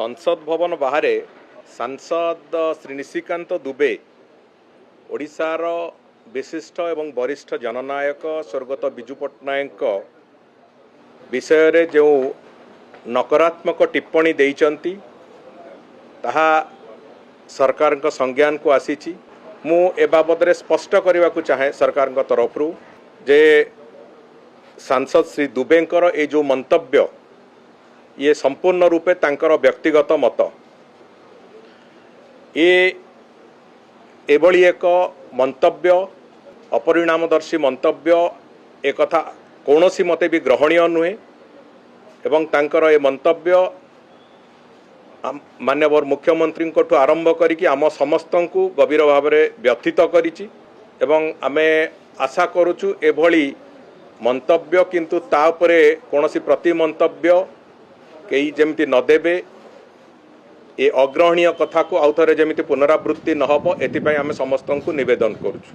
संसद भवन बाहर सांसद श्री निशिकांत दुबे ओडिशार विशिष्ट एवं वरिष्ठ जननायक स्वर्गत विजु पट्टनायक विषय रे जो नकारात्मक टिप्पणी देइचंती ताहा सरकार का संज्ञान को आसीची। मु ए बाबद रे स्पष्ट करने को चाहे सरकार का तरफ जे सांसद श्री दुबेंकर ए जो मंतव्य ये संपूर्ण रूपे तांकर व्यक्तिगत मत एभली एक मंतव्य अपरिणामदर्शी मंतव्य एक कथा कौनसी मते भी ग्रहणीय नुहे एवं तांकर ए मंतव्य माननीय मुख्यमंत्री को आरंभ करिकी आम समस्त को गभीर भाव में व्यथित करिछि एवं आमे आशा करुचु एभली मंतव्य किंतु ता उपरे कौनसी प्रति मंतव्य कई जमिति न देबे ए अग्रहणीय कथा को आउ थरे जमिति पुनरावृत्ति न हबो एथिपई आमे समस्त को निवेदन करूछु।